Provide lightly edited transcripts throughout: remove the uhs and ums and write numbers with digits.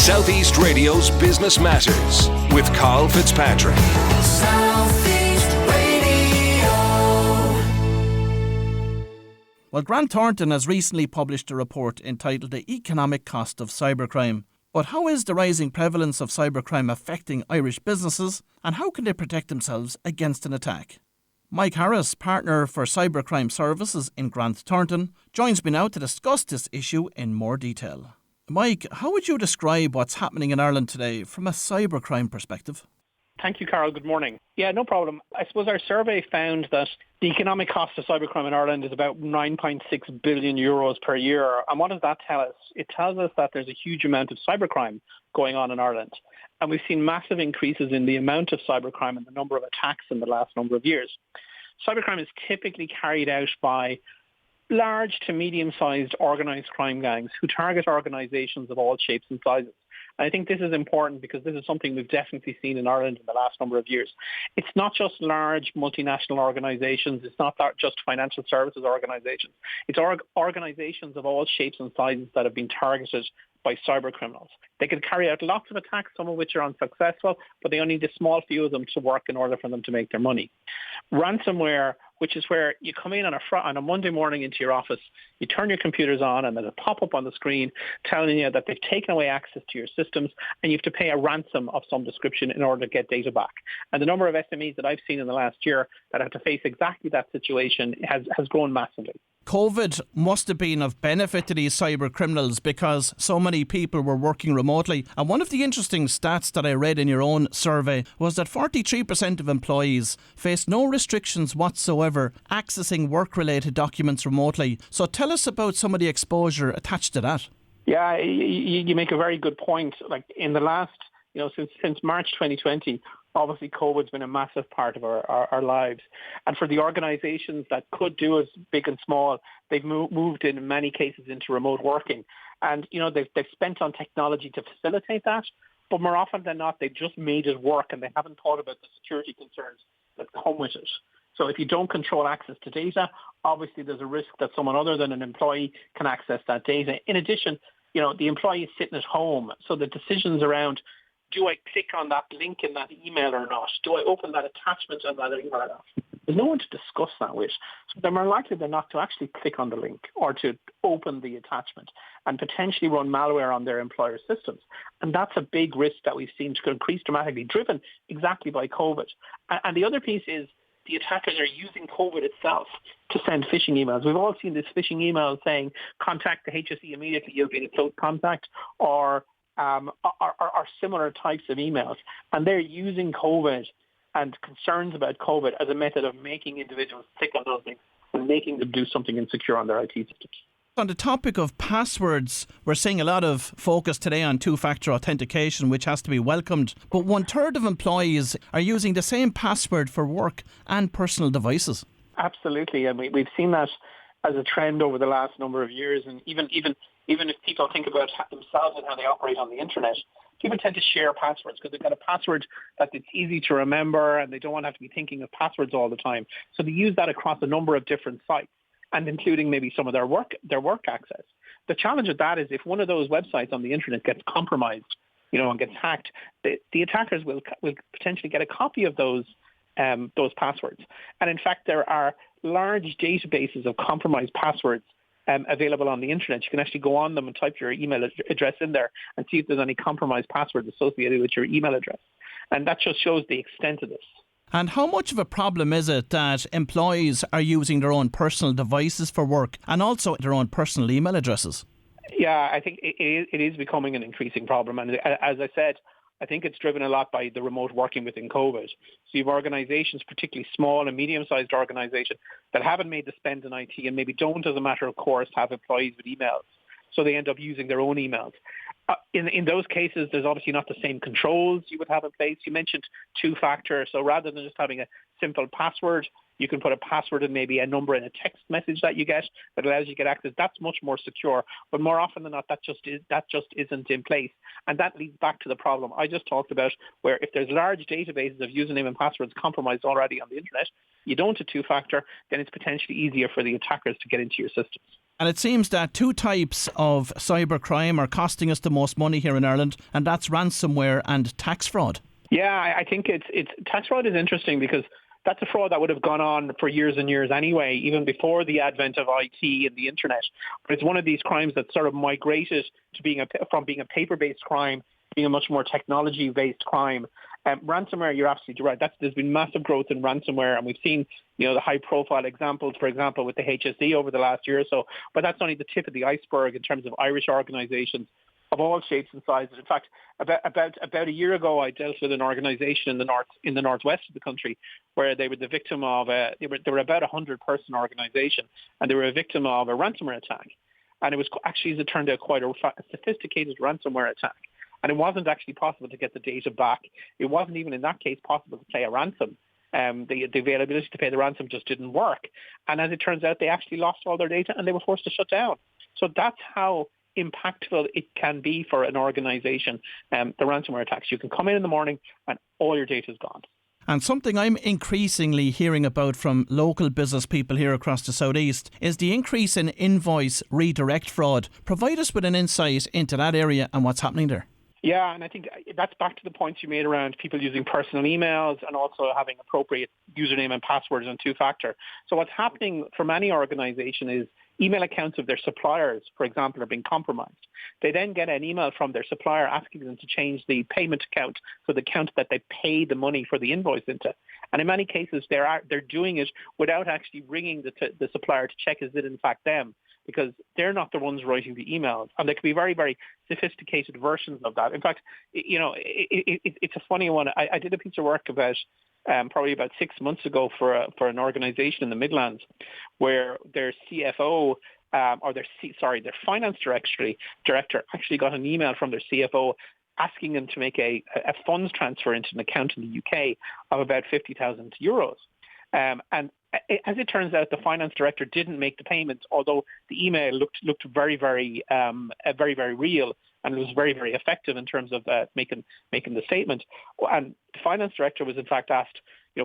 Southeast Radio's Business Matters with Carl Fitzpatrick. Southeast Radio. Well, Grant Thornton has recently published a report entitled The Economic Cost of Cybercrime. But how is the rising prevalence of cybercrime affecting Irish businesses, and how can they protect themselves against an attack? Mike Harris, partner for cybercrime services in Grant Thornton, joins me now to discuss this issue in more detail. Mike, how would you describe what's happening in Ireland today from a cybercrime perspective? Thank you, Carl. Good morning. Yeah, no problem. I suppose our survey found that the economic cost of cybercrime in Ireland is about 9.6 billion euros per year. And what does that tell us? It tells us that there's a huge amount of cybercrime going on in Ireland. And we've seen massive increases in the amount of cybercrime and the number of attacks in the last number of years. Cybercrime is typically carried out by large to medium-sized organised crime gangs who target organisations of all shapes and sizes. And I think this is important because this is something we've definitely seen in Ireland in the last number of years. It's not just large multinational organisations. It's not just financial services organisations. It's organisations of all shapes and sizes that have been targeted by cyber criminals. They can carry out lots of attacks, some of which are unsuccessful, but they only need a small few of them to work in order for them to make their money. Ransomware, which is where you come in on a Monday morning into your office, you turn your computers on, and there's a pop-up on the screen telling you that they've taken away access to your systems and you have to pay a ransom of some description in order to get data back. And the number of SMEs that I've seen in the last year that have to face exactly that situation has grown massively. COVID must have been of benefit to these cyber criminals because so many people were working remotely. And one of the interesting stats that I read in your own survey was that 43% of employees faced no restrictions whatsoever accessing work-related documents remotely. So tell us about some of the exposure attached to that. Yeah, you make a very good point. Like in the last, since March 2020, obviously, COVID's been a massive part of our lives. And for the organisations that could do as big and small, they've moved in many cases into remote working. And, they've spent on technology to facilitate that. But more often than not, they've just made it work and they haven't thought about the security concerns that come with it. So if you don't control access to data, obviously there's a risk that someone other than an employee can access that data. In addition, the employee is sitting at home. So the decisions around, do I click on that link in that email or not? Do I open that attachment on that email or not? There's no one to discuss that with. So they're more likely than not to actually click on the link or to open the attachment and potentially run malware on their employer systems. And that's a big risk that we've seen to increase dramatically, driven exactly by COVID. And the other piece is the attackers are using COVID itself to send phishing emails. We've all seen this phishing email saying, contact the HSE immediately, you'll be in a close contact, or similar types of emails. And they're using COVID and concerns about COVID as a method of making individuals click on those links and making them do something insecure on their IT systems. On the topic of passwords, we're seeing a lot of focus today on two-factor authentication, which has to be welcomed. But 1/3 of employees are using the same password for work and personal devices. Absolutely. And we've seen that as a trend over the last number of years. And even if people think about themselves and how they operate on the internet, people tend to share passwords because they've got a password that it's easy to remember and they don't want to have to be thinking of passwords all the time. So they use that across a number of different sites, and including maybe some of their work access. The challenge with that is if one of those websites on the internet gets compromised, and gets hacked, the attackers will potentially get a copy of those passwords. And in fact, there are large databases of compromised passwords available on the internet. You can actually go on them and type your email address in there and see if there's any compromised passwords associated with your email address. And that just shows the extent of this. And how much of a problem is it that employees are using their own personal devices for work and also their own personal email addresses? Yeah, I think it is becoming an increasing problem. And as I said, I think it's driven a lot by the remote working within COVID. So you have organisations, particularly small and medium-sized organisations, that haven't made the spend in IT and maybe don't, as a matter of course, have employees with emails. So they end up using their own emails. In those cases, there's obviously not the same controls you would have in place. You mentioned two-factor. So rather than just having a simple password, you can put a password and maybe a number in a text message that you get that allows you to get access. That's much more secure. But more often than not, that just isn't in place. And that leads back to the problem I just talked about, where if there's large databases of username and passwords compromised already on the internet, you don't have two-factor, then it's potentially easier for the attackers to get into your systems. And it seems that two types of cybercrime are costing us the most money here in Ireland, and that's ransomware and tax fraud. Yeah, I think it's tax fraud is interesting because that's a fraud that would have gone on for years and years anyway, even before the advent of IT and the internet. But it's one of these crimes that sort of migrated to from being a paper-based crime, being a much more technology-based crime. Ransomware, you're absolutely right. There's been massive growth in ransomware, and we've seen, the high-profile examples, for example, with the HSE over the last year or so. But that's only the tip of the iceberg in terms of Irish organisations of all shapes and sizes. In fact, about a year ago, I dealt with an organisation in the northwest of the country where they were the victim of they were about 100-person organisation, and they were a victim of a ransomware attack. And it was actually, as it turned out, quite a sophisticated ransomware attack. And it wasn't actually possible to get the data back. It wasn't even in that case possible to pay a ransom. The availability to pay the ransom just didn't work. And as it turns out, they actually lost all their data and they were forced to shut down. So that's how impactful it can be for an organisation, the ransomware attacks. You can come in the morning and all your data is gone. And something I'm increasingly hearing about from local business people here across the southeast is the increase in invoice redirect fraud. Provide us with an insight into that area and what's happening there. Yeah, and I think that's back to the points you made around people using personal emails and also having appropriate username and passwords and two-factor. So what's happening for many organizations is email accounts of their suppliers, for example, are being compromised. They then get an email from their supplier asking them to change the payment account, so the account that they pay the money for the invoice into. And in many cases, they're doing it without actually ringing the supplier to check is it in fact them, because they're not the ones writing the emails. And there can be very, very sophisticated versions of that. In fact, it's a funny one. I did a piece of work probably about 6 months ago for an organization in the Midlands where their CFO their finance director actually got an email from their CFO asking them to make a funds transfer into an account in the UK of about €50,000. And as it turns out, the finance director didn't make the payment, although the email looked very, very, very, very real, and it was very, very effective in terms of making the statement. And the finance director was in fact asked,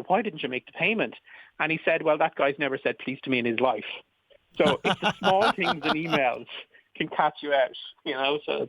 why didn't you make the payment? And he said, well, that guy's never said please to me in his life. So it's the small things in emails can catch you out, So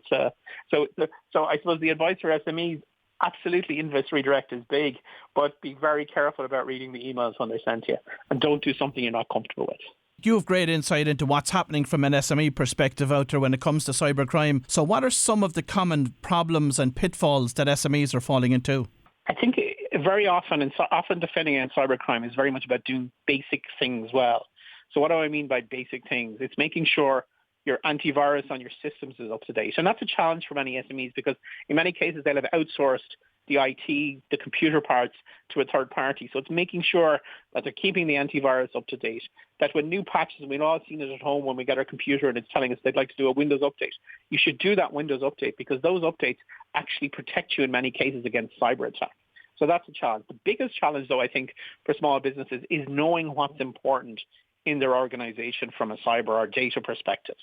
so I suppose the advice for SMEs. Absolutely, invoice redirect is big, but be very careful about reading the emails when they're sent to you, and don't do something you're not comfortable with. You have great insight into what's happening from an SME perspective out there when it comes to cybercrime. So what are some of the common problems and pitfalls that SMEs are falling into? I think very often defending against cybercrime is very much about doing basic things well. So what do I mean by basic things? It's making sure your antivirus on your systems is up to date. And that's a challenge for many SMEs because in many cases they'll have outsourced the IT, the computer parts to a third party. So it's making sure that they're keeping the antivirus up to date, that when new patches, and we've all seen it at home when we get our computer and it's telling us they'd like to do a Windows update, you should do that Windows update because those updates actually protect you in many cases against cyber attack. So that's a challenge. The biggest challenge, though, I think, for small businesses is knowing what's important in their organization from a cyber or data perspective.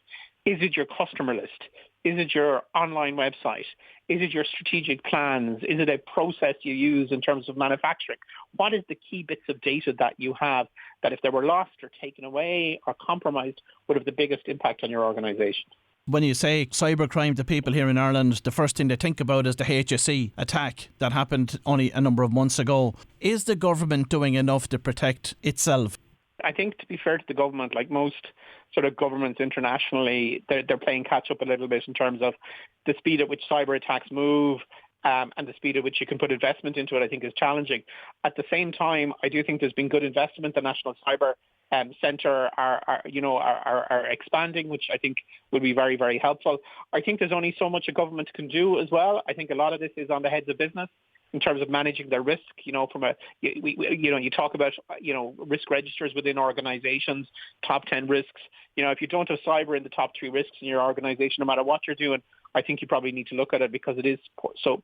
Is it your customer list? Is it your online website? Is it your strategic plans? Is it a process you use in terms of manufacturing? What is the key bits of data that you have that if they were lost or taken away or compromised would have the biggest impact on your organization? When you say cybercrime to people here in Ireland, the first thing they think about is the HSE attack that happened only a number of months ago. Is the government doing enough to protect itself? I think, to be fair to the government, like most sort of governments internationally, they're playing catch up a little bit in terms of the speed at which cyber attacks move and the speed at which you can put investment into it, I think is challenging. At the same time, I do think there's been good investment. The National Cyber Centre are expanding, which I think will be very, very helpful. I think there's only so much a government can do as well. I think a lot of this is on the heads of business in terms of managing their risk. You talk about, risk registers within organizations, top 10 risks. If you don't have cyber in the top 3 risks in your organization, no matter what you're doing, I think you probably need to look at it because it is so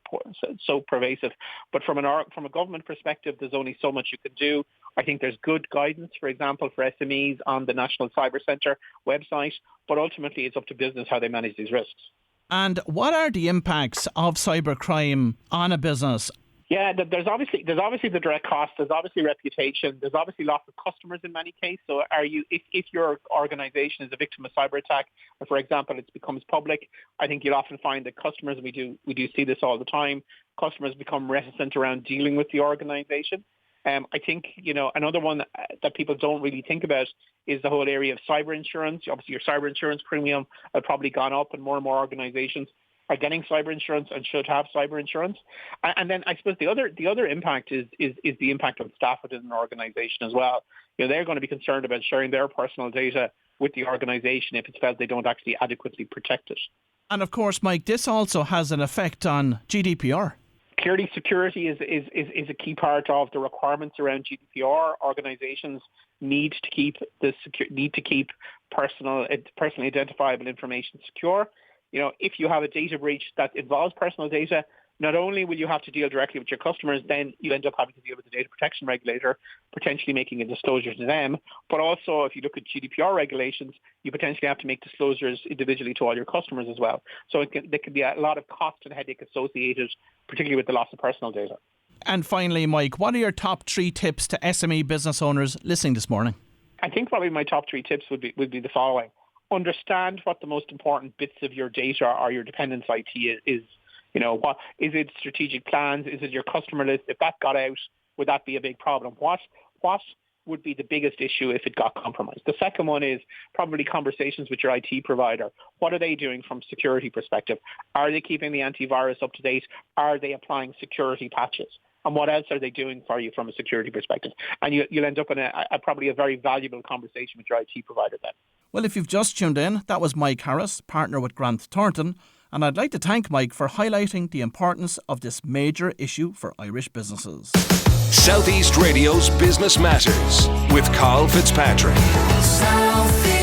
pervasive. But from a government perspective, there's only so much you can do. I think there's good guidance, for example, for SMEs on the National Cyber Centre website, but ultimately it's up to business how they manage these risks. And what are the impacts of cybercrime on a business? Yeah, there's obviously the direct cost. There's obviously reputation. There's obviously lots of customers in many cases. So, if your organisation is a victim of cyber attack, or for example, it becomes public, I think you'll often find that customers, we do see this all the time. Customers become reticent around dealing with the organisation. I think another one that people don't really think about is the whole area of cyber insurance. Obviously, your cyber insurance premium has probably gone up, and more organisations are getting cyber insurance and should have cyber insurance. And then I suppose the other impact is the impact on staff within an organisation as well. They're going to be concerned about sharing their personal data with the organisation if it's felt they don't actually adequately protect it. And of course, Mike, this also has an effect on GDPR. Clearly, security is a key part of the requirements around GDPR. Organisations need to keep personally identifiable information secure. If you have a data breach that involves personal data, not only will you have to deal directly with your customers, then you end up having to deal with the data protection regulator, potentially making a disclosure to them. But also, if you look at GDPR regulations, you potentially have to make disclosures individually to all your customers as well. So there can be a lot of cost and headache associated, particularly with the loss of personal data. And finally, Mike, what are your top 3 tips to SME business owners listening this morning? I think probably my top 3 tips would be the following. Understand what the most important bits of your data or your dependence IT is. What is it? Strategic plans? Is it your customer list? If that got out, would that be a big problem? What would be the biggest issue if it got compromised? The second one is probably conversations with your IT provider. What are they doing from a security perspective? Are they keeping the antivirus up to date? Are they applying security patches? And what else are they doing for you from a security perspective? And you'll end up in probably a very valuable conversation with your IT provider then. Well, if you've just tuned in, that was Mike Harris, partner with Grant Thornton. And I'd like to thank Mike for highlighting the importance of this major issue for Irish businesses. Southeast Radio's Business Matters with Carl Fitzpatrick. Southeast.